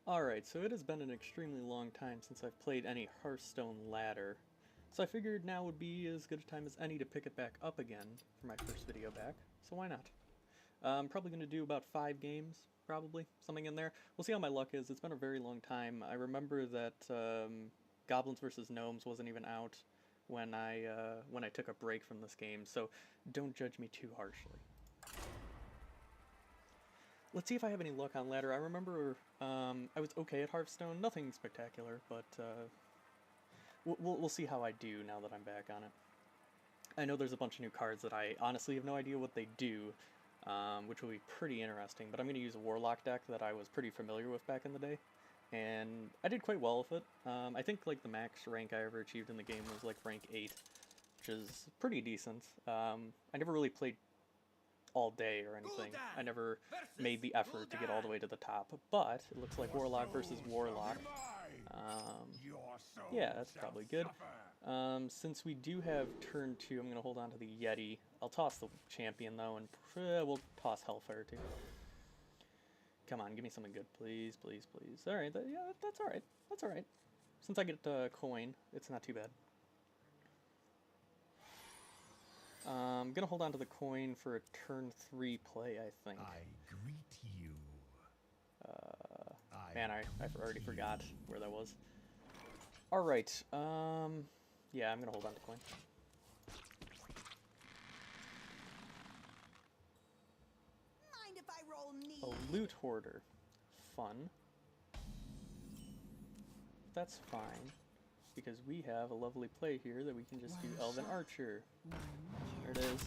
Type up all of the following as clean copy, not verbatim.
Alright, so it has been an extremely long time since I've played any Hearthstone ladder, so I figured now would be as good a time as any to pick it back up again for my first video back, so why not? I'm probably going to do about 5 games, probably, something in there. We'll see how my luck is. It's been a very long time. I remember that Goblins vs. Gnomes wasn't even out when I took a break from this game, so don't judge me too harshly. Let's see if I have any luck on ladder. I remember I was okay at Hearthstone, nothing spectacular, but we'll see how I do now that I'm back on it. I know there's a bunch of new cards that I honestly have no idea what they do, which will be pretty interesting, but I'm going to use a Warlock deck that I was pretty familiar with back in the day, and I did quite well with it. I think like the max rank I ever achieved in the game was like rank 8, which is pretty decent. I never really played all day or anything. I never made the effort to get all the way to the top, but it looks like Warlock versus Warlock. Yeah, that's probably good. Since we do have turn 2, I'm going to hold on to the Yeti. I'll toss the champion though, and we'll toss Hellfire too. Come on, give me something good, please, please, please. Alright, yeah, that's alright. That's alright. Since I get a coin, it's not too bad. I'm gonna hold on to the coin for a turn 3 play, I think. I greet you. Man, I already forgot where that was. Alright, yeah, I'm gonna hold on to coin. Mind if I roll knee? A loot hoarder. Fun. That's fine, because we have a lovely play here that we can just do Elven Archer. There it is.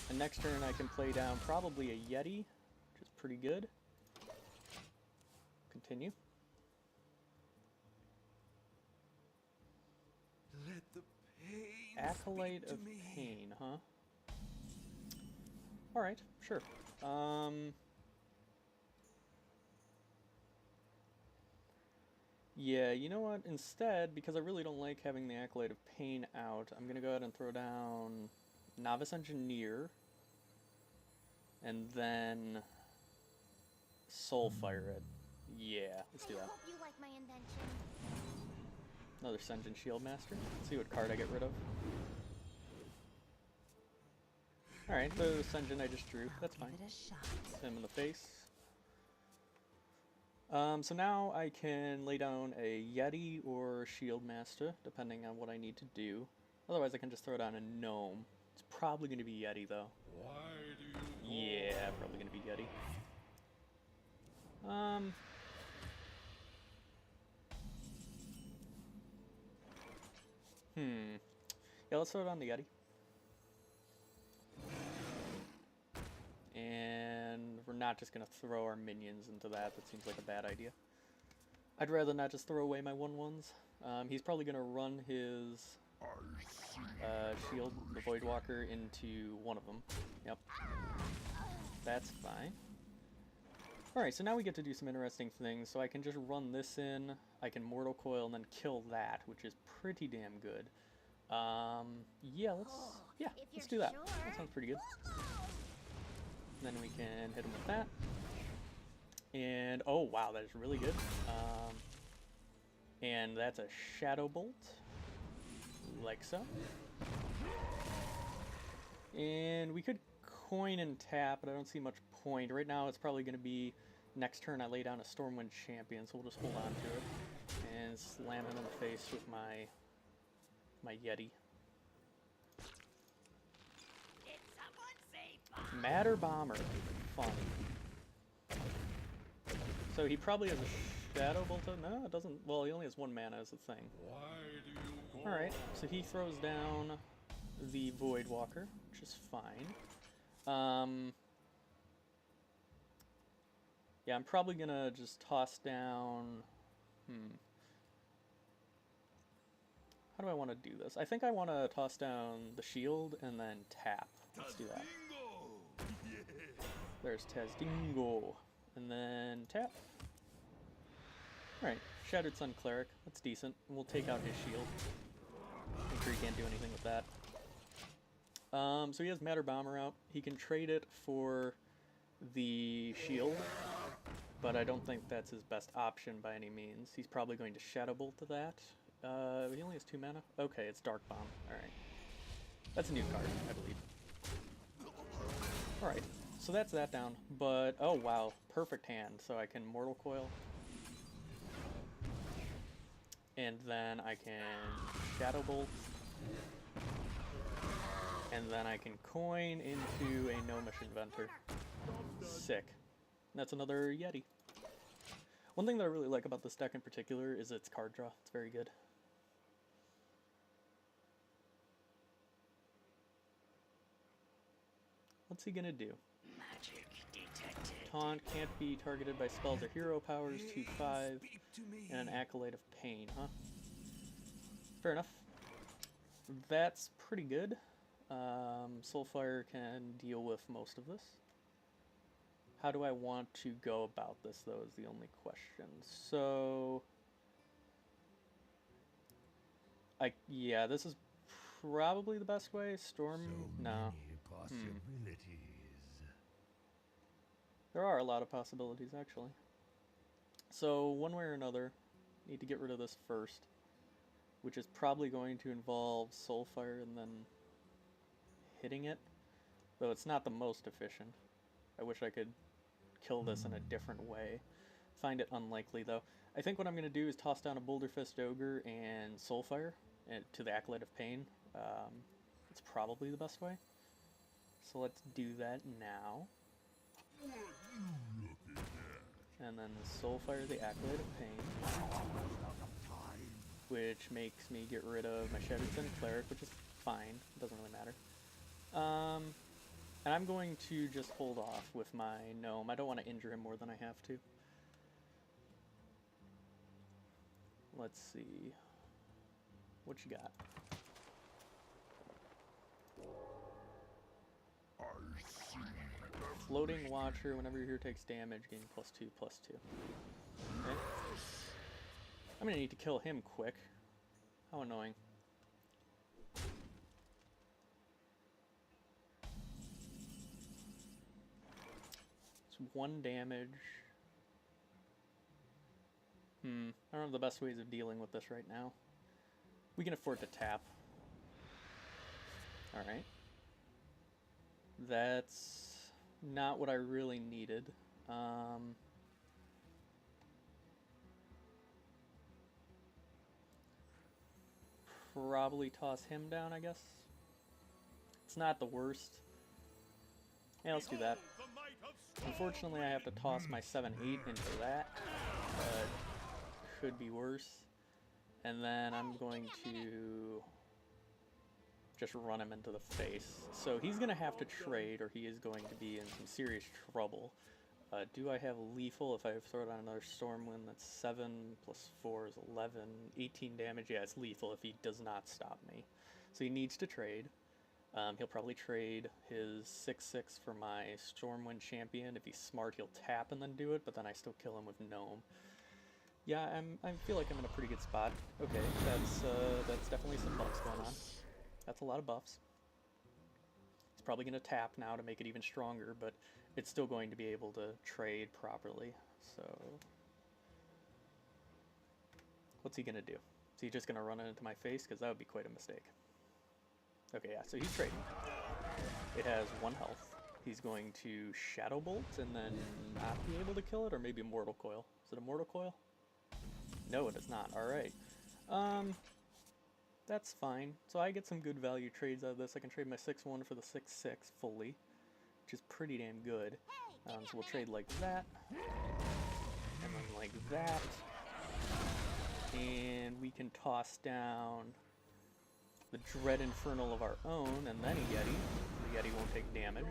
And next turn I can play down probably a Yeti, which is pretty good. Continue. Let the pain Acolyte of Pain, huh? Alright, sure. Yeah, you know what? Instead, because I really don't like having the Acolyte of Pain out, I'm gonna go ahead and throw down Novice Engineer, and then Soulfire it. Yeah, let's do that. I hope you like my invention. Another Senjin Shieldmaster. Let's see what card I get rid of. Alright, the Senjin I just drew. That's fine. Give it a shot. Hit him in the face. So now I can lay down a Yeti or Shieldmaster, depending on what I need to do. Otherwise I can just throw down a Gnome. It's probably going to be Yeti, though. Why do you Yeah, probably going to be Yeti. Yeah, let's throw down the Yeti. And we're not just going to throw our minions into that. That seems like a bad idea. I'd rather not just throw away my 1/1s. He's probably going to run his shield, the Voidwalker, into one of them. Yep. That's fine. Alright, so now we get to do some interesting things. So I can just run this in, I can Mortal Coil, and then kill that, which is pretty damn good. Yeah, let's do that. That sounds pretty good. Then we can hit him with that. And, oh wow, that is really good. And that's a Shadow Bolt. Like so. And we could coin and tap, but I don't see much point. Right now it's probably going to be next turn I lay down a Stormwind Champion, so we'll just hold on to it. And slam him in the face with my Yeti. Matter Bomber. Fun. So he probably has a Shadow Bolt. No, it doesn't. Well, he only has 1 mana as a thing. Why do you Alright, so he throws down the Voidwalker, which is fine. Yeah, I'm probably gonna just toss down... How do I want to do this? I think I want to toss down the shield and then tap. Let's do that. There's Tazdingo. And then tap. Alright, Shattered Sun Cleric. That's decent. And we'll take out his shield. I'm sure he can't do anything with that. So he has Matter Bomber out. He can trade it for the shield. but I don't think that's his best option by any means. He's probably going to Shadow Bolt to that. He only has 2 mana? Okay, it's Dark Bomb. Alright. That's a new card, I believe. Alright, so that's that down. But, oh wow, perfect hand. So I can Mortal Coil. And then I can Shadow Bolt. And then I can coin into a Gnomish Inventor. Sick. That's another Yeti. One thing that I really like about this deck in particular is its card draw. It's very good. What's he gonna do? Magic detected. Taunt can't be targeted by spells or hero powers, 2/5, Speak to me. and an Acolyte of Pain, huh? Fair enough. That's pretty good. Soulfire can deal with most of this. How do I want to go about this, though, is the only question. So, yeah, this is probably the best way. Storm, So no. many possibilities. There are a lot of possibilities, actually. So, one way or another, need to get rid of this first, which is probably going to involve Soulfire and then hitting it, though it's not the most efficient. I wish I could kill this in a different way. Find it unlikely, though. I think what I'm going to do is toss down a Boulder Fist Ogre and Soulfire to the Acolyte of Pain. It's probably the best way. So let's do that now. And then Soulfire the Acolyte of Pain, which makes me get rid of my Shattered Sin Cleric, which is fine. It doesn't really matter. And I'm going to just hold off with my Gnome. I don't want to injure him more than I have to. Let's see. What you got? Floating Watcher. Whenever your hero takes damage, gain +2/+2. Okay. I'm gonna need to kill him quick. How annoying. It's 1 damage. I don't have the best ways of dealing with this right now. We can afford to tap. Alright. That's not what I really needed. Probably toss him down, I guess. It's not the worst. Yeah, let's do that. Unfortunately, I have to toss my 7/8 into that. But could be worse. And then I'm going to just run him into the face. So he's going to have to trade, or he is going to be in some serious trouble. Do I have lethal? If I throw down another Stormwind, that's 7 + 4 is 11. 18 damage. Yeah, it's lethal if he does not stop me. So he needs to trade. He'll probably trade his 6/6 for my Stormwind Champion. If he's smart, he'll tap and then do it, but then I still kill him with Gnome. Yeah, I feel like I'm in a pretty good spot. Okay, that's definitely some buffs going on. That's a lot of buffs. He's probably going to tap now to make it even stronger, but it's still going to be able to trade properly. So, what's he going to do? Is he just going to run it into my face? Because that would be quite a mistake. Okay, yeah, so he's trading. It has 1 health. He's going to Shadow Bolt and then not be able to kill it, or maybe Mortal Coil. Is it a Mortal Coil? No, it is not. Alright. That's fine. So I get some good value trades out of this. I can trade my 6/1 for the 6/6 fully, which is pretty damn good. So we'll trade like that, and then like that, and we can toss down the Dread Infernal of our own, and then a Yeti. The Yeti won't take damage.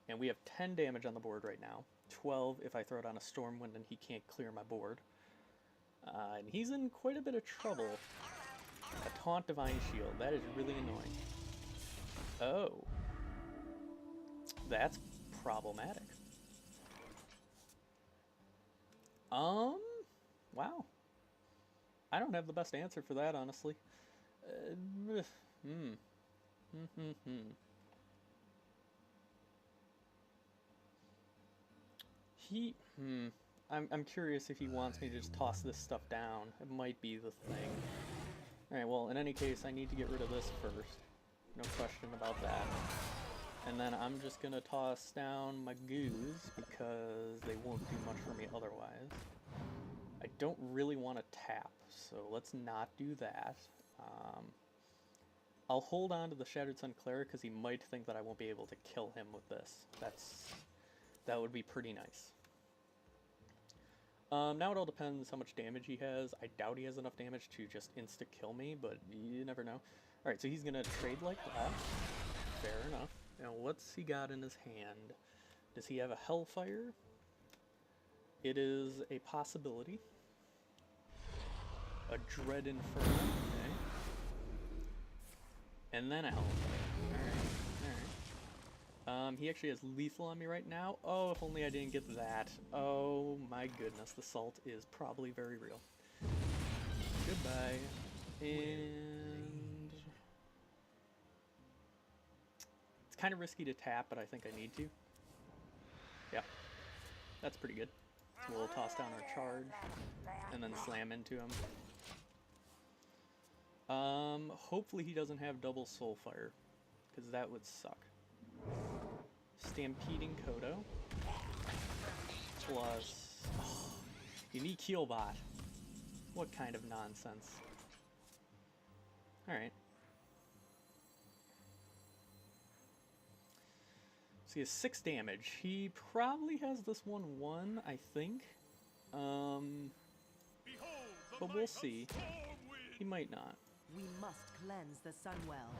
And we have 10 damage on the board right now. 12 if I throw down a Stormwind and he can't clear my board. And he's in quite a bit of trouble. A Taunt Divine Shield. That is really annoying. Oh. That's problematic. Wow. I don't have the best answer for that, honestly. I'm curious if he wants me to just toss this stuff down. It might be the thing. Alright, well, in any case, I need to get rid of this first. No question about that. And then I'm just gonna toss down my goos, because they won't do much for me otherwise. I don't really want to tap, so let's not do that. I'll hold on to the Shattered Sun Cleric, because he might think that I won't be able to kill him with this. That would be pretty nice. Now it all depends how much damage he has. I doubt he has enough damage to just insta-kill me, but you never know. Alright, so he's gonna trade like that. Fair enough. Now what's he got in his hand? Does he have a Hellfire? It is a possibility. A Dread Inferno, okay. And then a Hellfire. Alright. He actually has lethal on me right now. Oh, if only I didn't get that. Oh my goodness, the salt is probably very real. Goodbye. And it's kind of risky to tap, but I think I need to. Yeah, that's pretty good. So we'll toss down our charge and then slam into him. Hopefully he doesn't have double Soulfire, because that would suck. Stampeding Kodo. Plus... Oh, unique Healbot. What kind of nonsense. Alright. So he has 6 damage. He probably has this one won, I think. But we'll see. He might not. We must cleanse the Sunwell.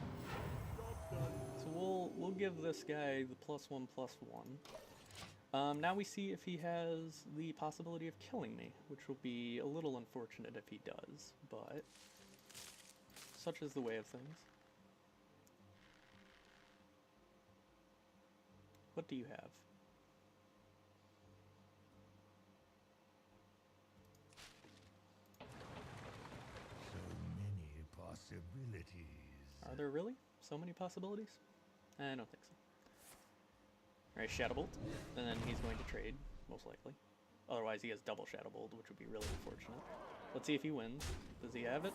So we'll give this guy the +1/+1. Now we see if he has the possibility of killing me, which will be a little unfortunate if he does, but such is the way of things. What do you have? So many possibilities. Are there really so many possibilities? I don't think so. Alright, Shadow Bolt, and then he's going to trade, most likely. Otherwise he has double Shadow Bolt, which would be really unfortunate. Let's see if he wins. Does he have it?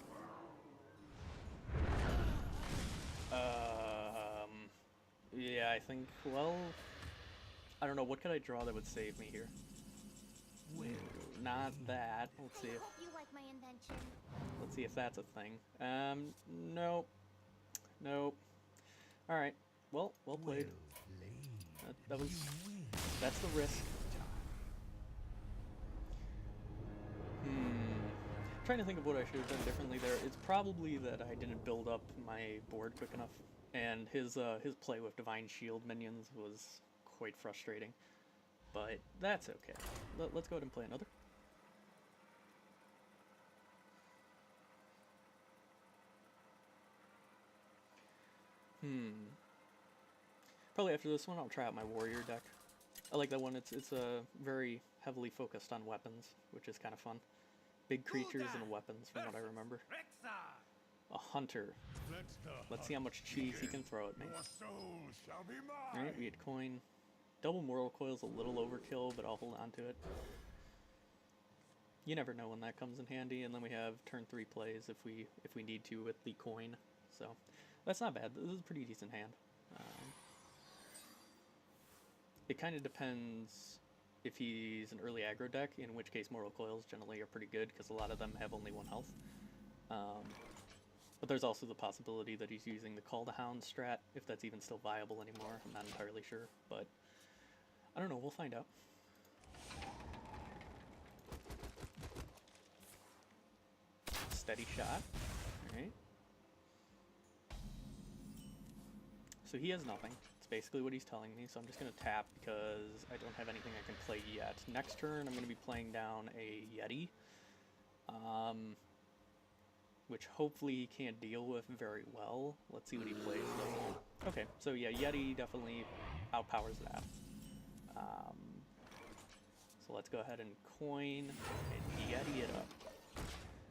Yeah, I think, well, I don't know, what could I draw that would save me here? Not that. Let's see if... Hope you like my invention. Let's see if that's a thing. Nope. Nope. Alright. Well played. That was... That's the risk. Trying to think of what I should have done differently there. It's probably that I didn't build up my board quick enough. And his play with Divine Shield minions was quite frustrating. But that's okay. Let's go ahead and play another. Probably after this one, I'll try out my warrior deck. I like that one. It's very heavily focused on weapons, which is kind of fun. Big creatures and weapons, from what I remember. A hunter. Let's see how much cheese he can throw at me. Alright, we had coin. Double Mortal Coil's a little overkill, but I'll hold on to it. You never know when that comes in handy, and then we have turn 3 plays if we need to with the coin. So that's not bad. This is a pretty decent hand. It kind of depends if he's an early aggro deck, in which case Mortal Coils generally are pretty good because a lot of them have only 1 health. But there's also the possibility that he's using the Call to Hound strat, if that's even still viable anymore. I'm not entirely sure, but I don't know. We'll find out. Steady shot. Alright. So he has nothing. It's basically what he's telling me, so I'm just going to tap because I don't have anything I can play yet. Next turn, I'm going to be playing down a Yeti. Which hopefully he can't deal with very well. Let's see what he plays though. Okay, so yeah, Yeti definitely outpowers that. So let's go ahead and coin and Yeti it up.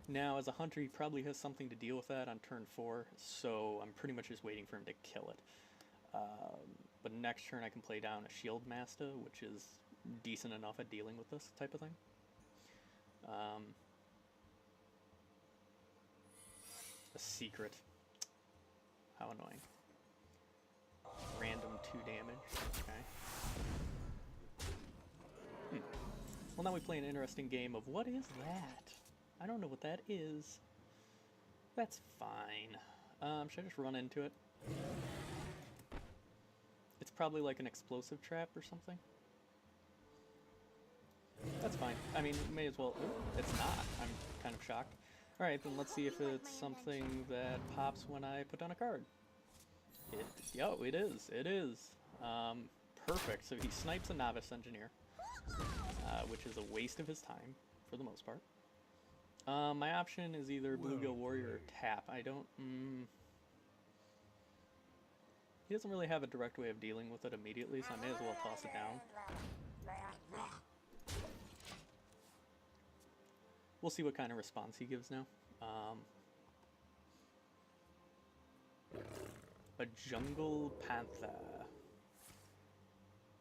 Now, as a hunter, he probably has something to deal with that on turn 4, so I'm pretty much just waiting for him to kill it. But next turn I can play down a Shield Master, which is decent enough at dealing with this type of thing. A secret. How annoying. Random 2 damage. Okay. Well, now we play an interesting game of what is that? I don't know what that is. That's fine. Should I just run into it? It's probably like an explosive trap or something. That's fine. I mean, may as well... Ooh, it's not. I'm kind of shocked. Alright, then let's see if it's something that pops when I put down a card. Yo, it is. It is. Perfect. So he snipes a Novice Engineer, which is a waste of his time, for the most part. My option is either Bluegill Warrior or tap. I don't... He doesn't really have a direct way of dealing with it immediately, so I may as well toss it down. We'll see what kind of response he gives now. A Jungle Panther.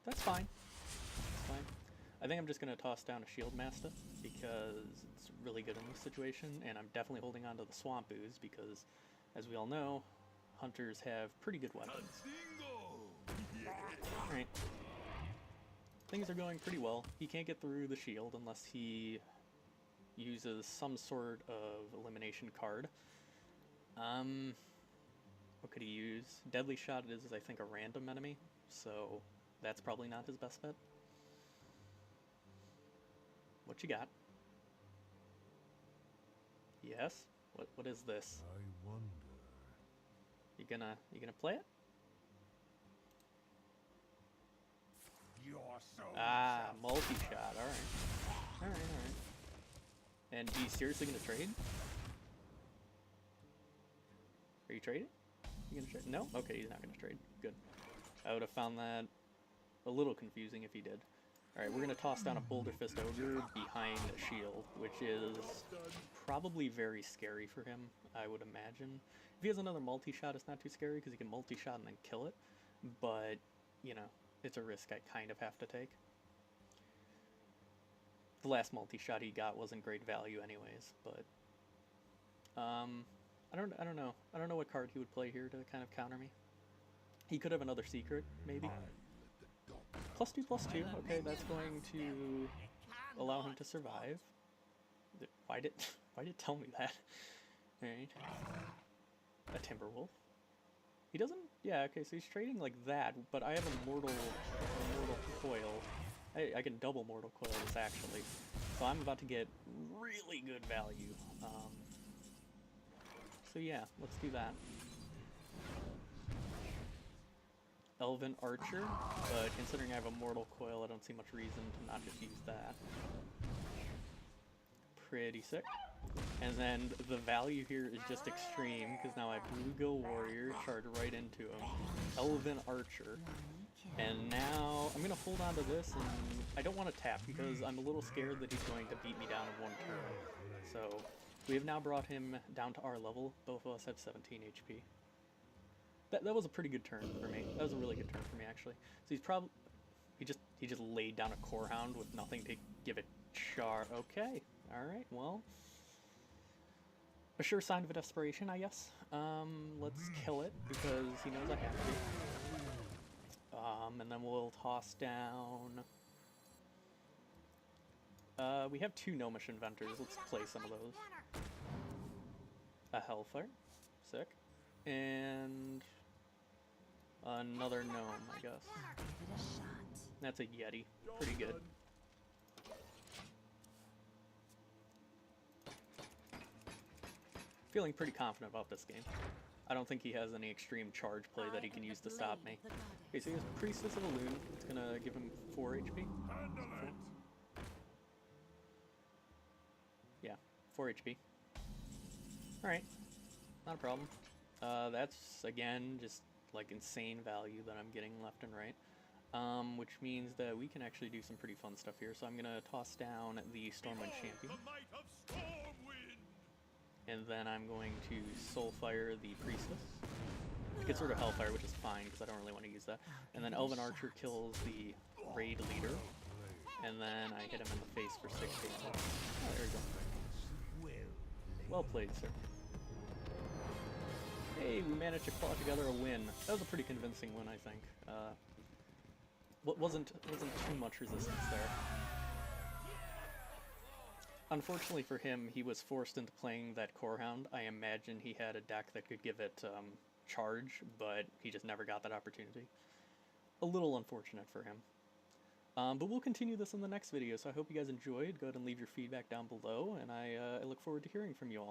That's fine. That's fine. I think I'm just going to toss down a Shield Master because it's really good in this situation, and I'm definitely holding on to the Swamp Ooze because, as we all know, hunters have pretty good weapons. Alright. Things are going pretty well. He can't get through the shield unless he uses some sort of elimination card. What could he use? Deadly Shot is, I think, a random enemy, so that's probably not his best bet. What you got? Yes? What is this? I wonder. You gonna play it? Your soul multi-shot, alright. Alright. And he's seriously gonna trade? Are you trading? You gonna trade? No? Okay, he's not gonna trade. Good. I would have found that a little confusing if he did. Alright, we're gonna toss down a Boulder Fist Ogre behind a shield, which is probably very scary for him, I would imagine. If he has another multi-shot, it's not too scary because he can multi-shot and then kill it. But, you know, it's a risk I kind of have to take. The last multi-shot he got wasn't great value anyways, but... I don't know. I don't know what card he would play here to kind of counter me. He could have another secret, maybe. +2/+2. Okay, that's going to allow him to survive. Why did it tell me that? Alright. A Timberwolf. He doesn't... Yeah, okay, so he's trading like that, but I have a Mortal Coil. I can double Mortal Coil this, actually. So I'm about to get really good value. So yeah, let's do that. Elven Archer, but considering I have a Mortal Coil, I don't see much reason to not just use that. Pretty sick. And then the value here is just extreme, because now I have Bluegill Warrior, charge right into him, Elven Archer, and now I'm going to hold on to this, and I don't want to tap, because I'm a little scared that he's going to beat me down in one turn. So, we have now brought him down to our level. Both of us have 17 HP. That was a pretty good turn for me. That was a really good turn for me, actually. So he's probably... He just laid down a Core Hound with nothing to give it char... Okay. Alright, well... A sure sign of a desperation, I guess. Let's kill it, because he knows I have to. And then we'll toss down... we have 2 Gnomish Inventors. Let's play some of those. A Hellfire. Sick. And... another Gnome, I guess. Give it a shot. That's a Yeti. Pretty good. Feeling pretty confident about this game. I don't think he has any extreme charge play that he can use to stop me. Okay, so he has Priestess of a Loon. It's gonna give him 4 HP. Yeah, 4 HP. Alright, not a problem. That's, again, just like insane value that I'm getting left and right. Which means that we can actually do some pretty fun stuff here. So I'm gonna toss down the Stormwind Champion. And then I'm going to Soulfire the Priestess. Gets rid of Hellfire, which is fine, because I don't really want to use that. And then Elven Archer kills the Raid Leader. and then I hit him in the face for 6 damage. Oh, there we go. Well played, sir. Hey, we managed to claw together a win. That was a pretty convincing win, I think. Wasn't too much resistance there. Unfortunately for him, he was forced into playing that Core Hound. I imagine he had a deck that could give it charge, but he just never got that opportunity. A little unfortunate for him. But we'll continue this in the next video, so I hope you guys enjoyed. Go ahead and leave your feedback down below, and I look forward to hearing from you all.